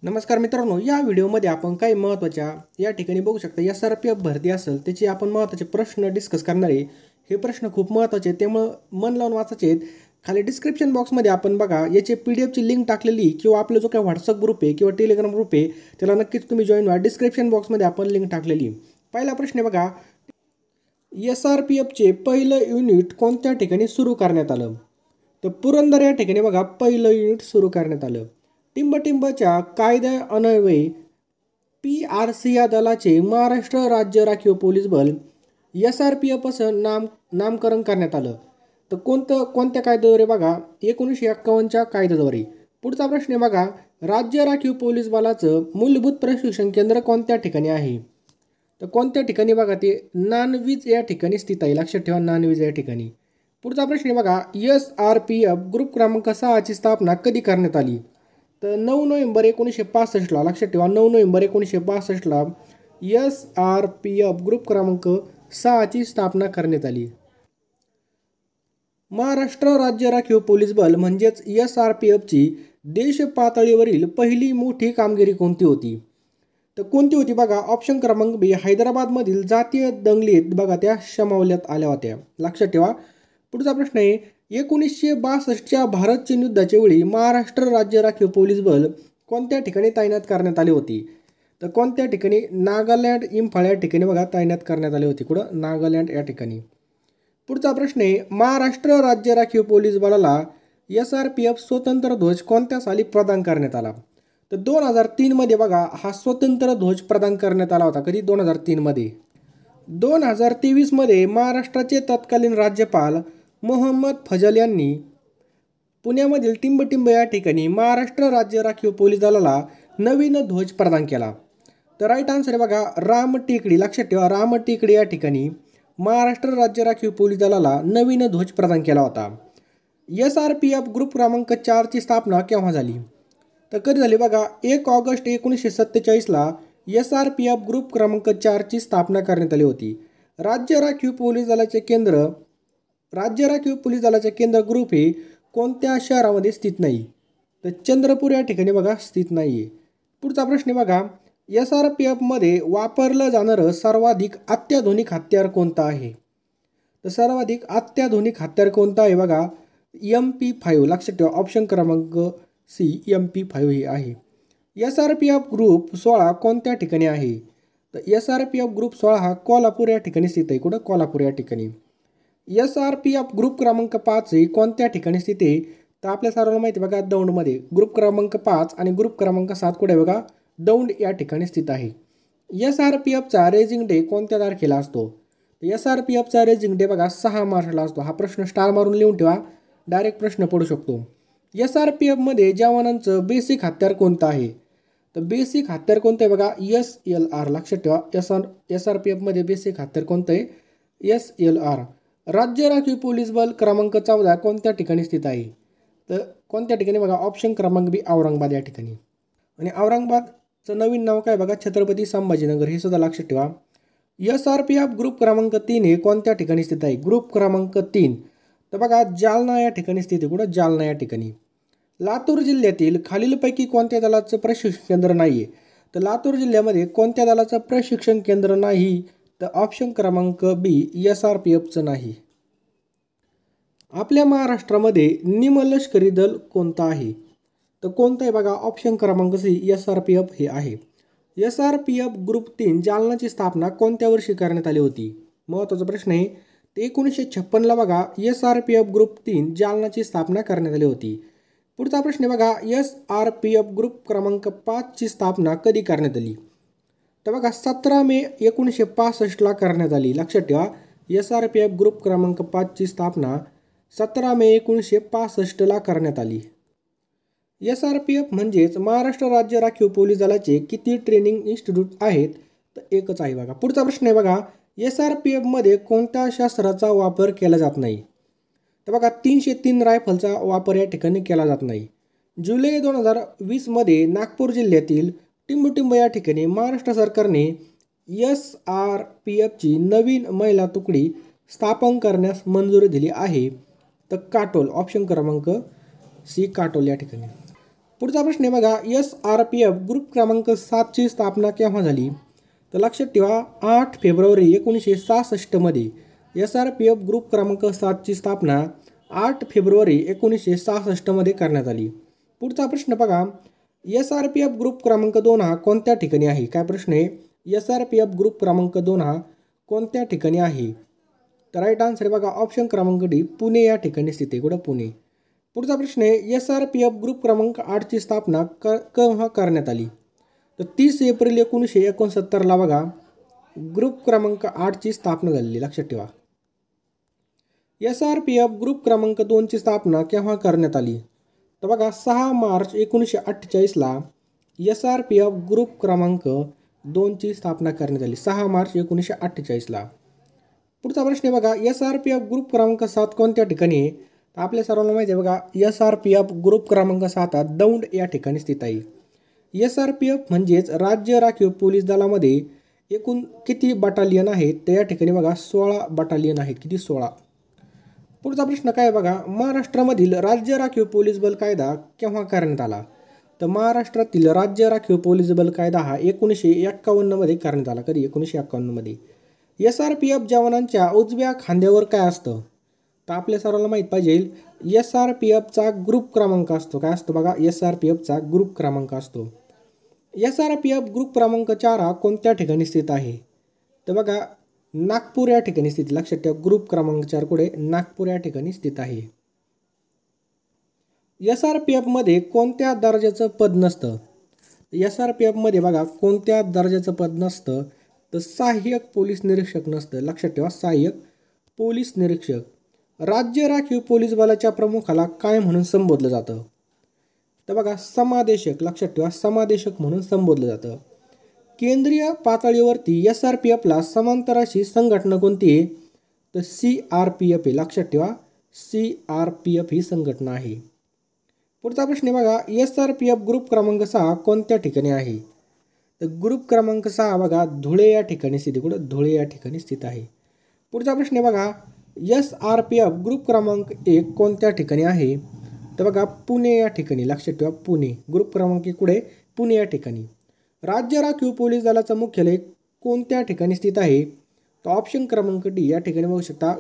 नमस्कार मित्रांनो, या व्हिडिओमध्ये आपण काही महत्त्वाच्या या ठिकाणी बघू शकता SRPF भरती असेल त्याची आपण महत्त्वाचे प्रश्न डिस्कस करणार आहे। हे प्रश्न खूप महत्त्वाचे आहेत, त्यामुळे मन लावून वाचायचे आहेत। खाली डिस्क्रिप्शन बॉक्समध्ये आपण बघा याची PDF लिंक टाकलेली किंवा आपला जो काही WhatsApp ग्रुप आहे किंवा टेलिग्राम ग्रुप आहे त्याला नक्कीच तुम्ही जॉइन व्हा। डिस्क्रिप्शन बॉक्समध्ये आपण लिंक टाकलेली। पहिला प्रश्न आहे बघा, SRPFचे पहिलं युनिट कोणत्या ठिकाणी सुरू करण्यात आलं? तर पुरंदर या ठिकाणी बघा पहिलं युनिट सुरू करण्यात आलं। टिंबटिंबच्या कायद्यान्वये PRC या दलाचे महाराष्ट्र राज्य राखीव पोलीस बल SRPF असं नामकरण करण्यात आलं। तर कोणत्या कायद्याद्वारे बघा, 1951च्या कायद्याद्वारे। पुढचा प्रश्न आहे बघा, राज्य राखीव पोलीस बलाचं मूलभूत प्रशिक्षण केंद्र कोणत्या ठिकाणी आहे? तर कोणत्या ठिकाणी बघा, ते नानवीज या ठिकाणी स्थित आहे। लक्षात ठेवा, नानवीज या ठिकाणी। पुढचा प्रश्न आहे बघा, SRPF ग्रुप क्रमांक 6ची स्थापना कधी करण्यात आली? तर 9 नोव्हेंबर 1965ला। लक्षात ठेवा, 9 नोव्हेंबर 1965ला SRPF ग्रुप क्रमांक 6ची स्थापना करण्यात आली। महाराष्ट्र राज्य राखीव पोलीस बल म्हणजेच SRPFची देश पातळीवरील पहिली मोठी कामगिरी कोणती होती? तर कोणती होती बघा, ऑप्शन क्रमांक बी, हैदराबादमधील जातीय दंगलीत बघा त्या शमवण्यात आल्या होत्या। लक्षात ठेवा। पुढचा प्रश्न आहे, 1962च्या भारत चीन युद्धाच्या वेळी महाराष्ट्र राज्य राखीव पोलीस बल कोणत्या ठिकाणी तैनात करण्यात आले होते? तर कोणत्या ठिकाणी? नागालँड इम्फाळ या ठिकाणी बघा तैनात करण्यात आले होते। कुठं? नागालँड या ठिकाणी। पुढचा प्रश्न आहे, महाराष्ट्र राज्य राखीव पोलीस बलाला SRPF स्वतंत्र ध्वज कोणत्या साली प्रदान करण्यात आला? तर 2003 मध्ये बघा हा स्वतंत्र ध्वज प्रदान करण्यात आला होता। कधी? 2003 मध्ये। 2023 मध्ये महाराष्ट्राचे तत्कालीन राज्यपाल मोहम्मद फजल यांनी पुण्यामधील टिंबटिंब या ठिकाणी महाराष्ट्र राज्य राखीव पोलीस दलाला नवीन ध्वज प्रदान केला। तर राईट आन्सर आहे बघा, रामटेकडी। लक्षात ठेवा, रामटेकडी या ठिकाणी महाराष्ट्र राज्य राखीव पोलीस दलाला नवीन ध्वज प्रदान केला होता। SRPF ग्रुप क्रमांक 4ची स्थापना केव्हा झाली? तर कधी झाली बघा, 1 ऑगस्ट 1947ला SRPF ग्रुप क्रमांक 4ची स्थापना करण्यात आली होती। राज्य राखीव पोलीस दलाचे केंद्र ग्रुप हे कोणत्या शहरामध्ये स्थित नाही? तर चंद्रपूर या ठिकाणी बघा स्थित नाही आहे। पुढचा प्रश्न बघा, SRPF मध्ये वापरलं जाणारं सर्वाधिक अत्याधुनिक हत्यार कोणतं आहे? तर सर्वाधिक अत्याधुनिक हत्यार कोणतं आहे बघा, MP5। लक्षात ठेवा, ऑप्शन क्रमांक सी MP5 हे आहे। SRPF ग्रुप 16 कोणत्या ठिकाणी आहे? तर SRPF ग्रुप 16 हा कोल्हापूर या ठिकाणी स्थित आहे। कुठं? कोल्हापूर या ठिकाणी। SRPF ग्रुप क्रमांक 5 हे कोणत्या ठिकाणी स्थित आहे? तर आपल्या सर्वांना माहिती बघा, दौंडमध्ये। ग्रुप क्रमांक 5 आणि ग्रुप क्रमांक 7 कुठे बघा, दौंड या ठिकाणी स्थित आहे। SRPFचा रेजिंग डे कोणत्या तारखेला असतो? तर SRPFचा रेजिंग डे बघा 6 मार्चला असतो। हा प्रश्न स्टार मारून लिहून ठेवा, डायरेक्ट प्रश्न पडू शकतो। SRPF मध्ये जवानांचं बेसिक हत्यार कोणतं आहे? तर बेसिक हत्यार कोणतं आहे बघा, SLR। लक्षात ठेवा, SRPF मध्ये बेसिक हत्यार कोणतं आहे? SLR। राज्य राखीव पोलीस बल क्रमांक 14 कोणत्या ठिकाणी स्थित आहे? तर कोणत्या ठिकाणी बघा, ऑप्शन क्रमांक बी, औरंगाबाद या ठिकाणी। आणि औरंगाबादचं नवीन नाव काय बघा, छत्रपती संभाजीनगर, हे सुद्धा लक्षात ठेवा। SRPF ग्रुप क्रमांक 3 हे कोणत्या ठिकाणी स्थित आहे? ग्रुप क्रमांक 3 तर बघा जालना या ठिकाणी स्थित आहे। कुठं? जालना या ठिकाणी। लातूर जिल्ह्यातील खालीलपैकी कोणत्या दलाचं प्रशिक्षण केंद्र नाही आहे? तर लातूर जिल्ह्यामध्ये कोणत्या दलाचं प्रशिक्षण केंद्र नाही? तर ऑप्शन क्रमांक बी, SRPFचं नाही। आपल्या महाराष्ट्रामध्ये निमलष्करी दल कोणतं आहे? तर कोणतं आहे बघा, ऑप्शन क्रमांक सी, SRPF हे आहे। SRPF ग्रुप 3 जालनाची स्थापना कोणत्या वर्षी करण्यात आली होती? महत्त्वाचा प्रश्न आहे। ते 1956ला बघा SRPF ग्रुप 3 जालनाची स्थापना करण्यात आली होती। पुढचा प्रश्न आहे बघा, SRPF ग्रुप क्रमांक 5ची स्थापना कधी करण्यात आली? तर बघा 17 मे 1965ला करण्यात आली। लक्षात ठेवा, SRPF ग्रुप क्रमांक 5ची स्थापना 17 मे 1965ला करण्यात आली। SRPF म्हणजेच महाराष्ट्र राज्य राखीव पोलीस दलाचे किती ट्रेनिंग इन्स्टिट्यूट आहेत? तर एकच आहे बघा। पुढचा प्रश्न आहे बघा, SRPF मध्ये कोणत्या शस्त्राचा वापर केला जात नाही? तर बघा 303 रायफलचा वापर या ठिकाणी केला जात नाही। जुलै 2020 मध्ये नागपूर जिल्ह्यातील टिंबटिंब या ठिकाणी महाराष्ट्र सरकारने SRPFची नवीन महिला तुकडी स्थापन करण्यास मंजुरी दिली आहे। तर काटोल, ऑप्शन क्रमांक सी, काटोल या ठिकाणी। पुढचा प्रश्न आहे बघा, SRPF ग्रुप क्रमांक 7ची स्थापना केव्हा झाली? तर लक्षात ठेवा 8 फेब्रुवारी 1966 मध्ये SRPF ग्रुप क्रमांक 7ची स्थापना 8 फेब्रुवारी 1966 मध्ये करण्यात आली. पुढचा प्रश्न बघा, SRPF ग्रुप क्रमांक 2 हा कोणत्या ठिकाणी आहे? काय प्रश्न आहे? SRPF ग्रुप क्रमांक 2 हा कोणत्या ठिकाणी आहे? तर राईट आन्सर आहे बघा ऑप्शन क्रमांक डी, पुणे या ठिकाणी स्थित आहे. कुठं? पुणे. पुढचा प्रश्न आहे, SRPF ग्रुप क्रमांक 8ची स्थापना केव्हा करण्यात आली? तर 30 एप्रिल 1969ला बघा ग्रुप क्रमांक 8ची स्थापना झालेली, लक्षात ठेवा. SRPF ग्रुप क्रमांक 2ची स्थापना केव्हा करण्यात आली? तर बघा 6 मार्च 1948ला SRPF ग्रुप क्रमांक 2ची स्थापना करण्यात आली, 6 मार्च 1948ला. पुढचा प्रश्न आहे बघा, SRPF ग्रुप क्रमांक 7 कोणत्या ठिकाणी आहे? आपल्या सर्वांना माहिती आहे बघा SRPF ग्रुप क्रमांक 7 हा दौंड या ठिकाणी स्थित आहे. SRPF म्हणजेच राज्य राखीव पोलीस दलामध्ये एकूण किती बटालियन आहेत? तर या ठिकाणी बघा 16 बटालियन आहेत. किती? 16. पुढचा प्रश्न काय बघा, महाराष्ट्रामधील राज्य राखीव पोलीस बल कायदा केव्हा करण्यात आला? तर महाराष्ट्रातील राज्य राखीव पोलीस बल कायदा हा 1951 मध्ये करण्यात आला. कधी? 1951 मध्ये. SRPF जवानांच्या उजव्या खांद्यावर काय असतं? तर आपल्या सर्वांना माहीत पाहिजे SRPFचा ग्रुप क्रमांक असतो. काय असतो बघा? SRPFचा ग्रुप क्रमांक असतो. SRPF ग्रुप क्रमांक 4 हा कोणत्या ठिकाणी स्थित आहे? तर बघा नागपूर या ठिकाणी स्थित. लक्षात ठेवा ग्रुप क्रमांक 4 कुठे? नागपूर या ठिकाणी स्थित आहे. SRPF मध्ये कोणत्या दर्जाचं पद नसतं? SRPF मध्ये बघा कोणत्या दर्जाचं पद नसतं? तर सहाय्यक पोलीस निरीक्षक नसतं. लक्षात ठेवा सहाय्यक पोलीस निरीक्षक. राज्य राखीव पोलीस बलाच्या प्रमुखाला काय म्हणून संबोधलं जातं? तर बघा समादेशक. लक्षात ठेवा समादेशक म्हणून संबोधलं जातं. केंद्रीय पातळीवरती SRPFला समांतर अशी संघटना कोणती आहे? तर CRPF आहे. लक्षात ठेवा CRPF ही संघटना आहे. पुढचा प्रश्न बघा, SRPF ग्रुप क्रमांक 6 कोणत्या ठिकाणी आहे? तर ग्रुप क्रमांक 6 बघा धुळे या ठिकाणी स्थित. कुठं? धुळे या ठिकाणी स्थित आहे. पुढचा प्रश्न बघा, SRPF ग्रुप क्रमांक 1 कोणत्या ठिकाणी आहे? तर बघा पुणे या ठिकाणी. लक्षात ठेवा पुणे. ग्रुप क्रमांक 1 कुठे? पुणे या ठिकाणी. राज्य राखीव पोलीस दलाचं मुख्यालय कोणत्या ठिकाणी स्थित आहे? तर ऑप्शन क्रमांक डी या ठिकाणी बघू शकता